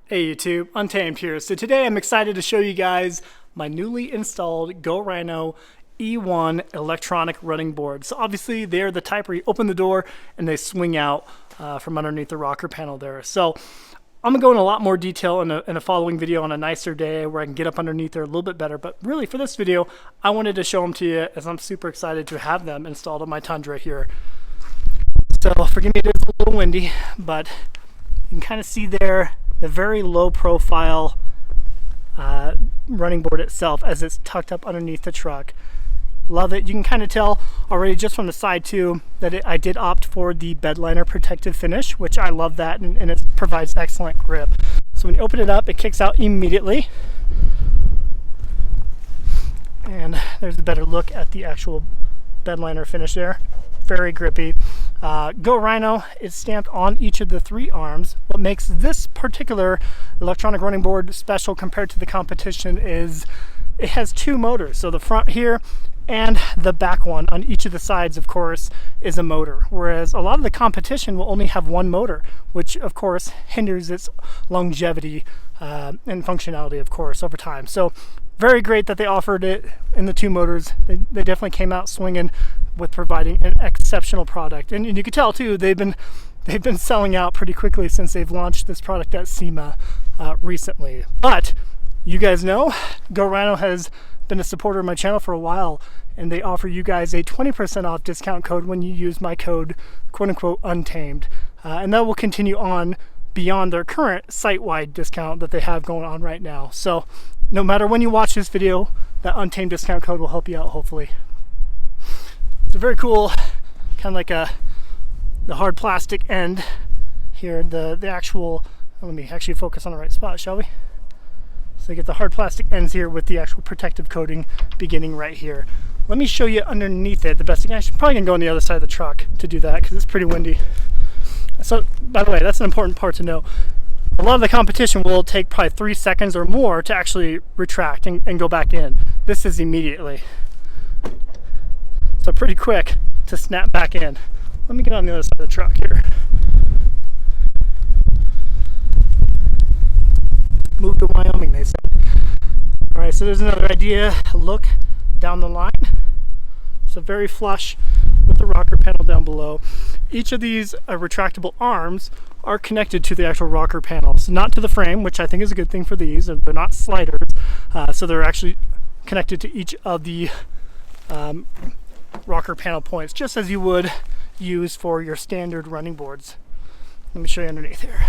Hey YouTube, Untamed here. So today I'm excited to show you guys my newly installed Go Rhino E1 electronic running board. So obviously they're the type where you open the door and they swing out from underneath the rocker panel there. So I'm gonna go in a lot more detail in a following video on a nicer day where I can get up underneath there a little bit better. But really for this video, I wanted to show them to you as I'm super excited to have them installed on my Tundra here. So forgive me, it is a little windy, but you can kind of see there the very low profile running board itself as it's tucked up underneath the truck. Love it. You can kind of tell already just from the side too that I did opt for the bed liner protective finish, which I love that, and it provides excellent grip. So when you open it up, it kicks out immediately. And there's a better look at the actual bed liner finish there. Very grippy. Go Rhino is stamped on each of the three arms. What makes this particular electronic running board special compared to the competition is it has two motors. So the front here and the back one on each of the sides, of course, is a motor. Whereas a lot of the competition will only have one motor, which of course hinders its longevity and functionality, of course, over time. So very great that they offered it in the two motors. They definitely came out swinging with providing an exceptional product, and you can tell too they've been selling out pretty quickly since they've launched this product at SEMA recently. But you guys know Go Rhino has been a supporter of my channel for a while, and they offer you guys a 20% off discount code when you use my code quote unquote Untamed, and that will continue on beyond their current site-wide discount that they have going on right now. So no matter when you watch this video, that Untamed discount code will help you out, hopefully. It's a very cool, kind of like the hard plastic end here, the actual, let me actually focus on the right spot, shall we? So you get the hard plastic ends here with the actual protective coating beginning right here. Let me show you underneath it the best thing. I'm probably gonna go on the other side of the truck to do that because it's pretty windy. So by the way, that's an important part to know. A lot of the competition will take probably 3 seconds or more to actually retract and go back in. This is immediately. So pretty quick to snap back in. Let me get on the other side of the truck here. Move to Wyoming, they said. All right, so there's another idea, look down the line. So very flush with the rocker panel down below. Each of these retractable arms are connected to the actual rocker panel. So not to the frame, which I think is a good thing for these. They're not sliders, so they're actually connected to each of the rocker panel points, just as you would use for your standard running boards. Let me show you underneath here.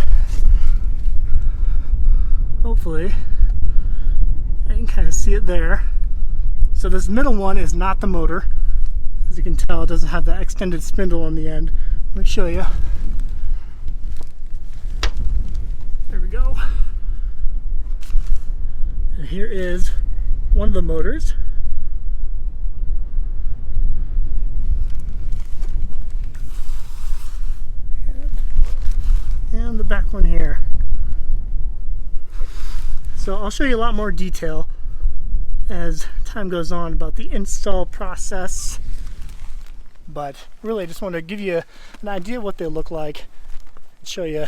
Hopefully I can kind of see it there. So this middle one is not the motor. As you can tell, it doesn't have that extended spindle on the end. Let me show you. There we go. And here is one of the motors. And the back one here. So I'll show you a lot more detail as time goes on about the install process, but really I just want to give you an idea of what they look like and show you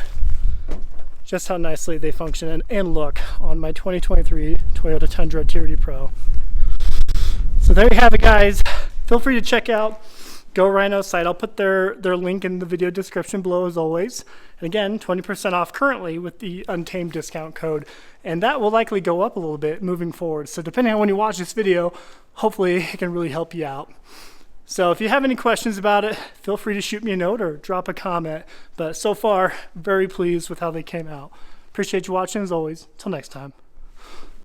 just how nicely they function and look on my 2023 Toyota Tundra TRD Pro. So there you have it, guys. Feel free to check out Go Rhino site. I'll put their link in the video description below as always. And again, 20% off currently with the Untamed discount code. And that will likely go up a little bit moving forward. So depending on when you watch this video, hopefully it can really help you out. So if you have any questions about it, feel free to shoot me a note or drop a comment. But so far, very pleased with how they came out. Appreciate you watching as always. Till next time.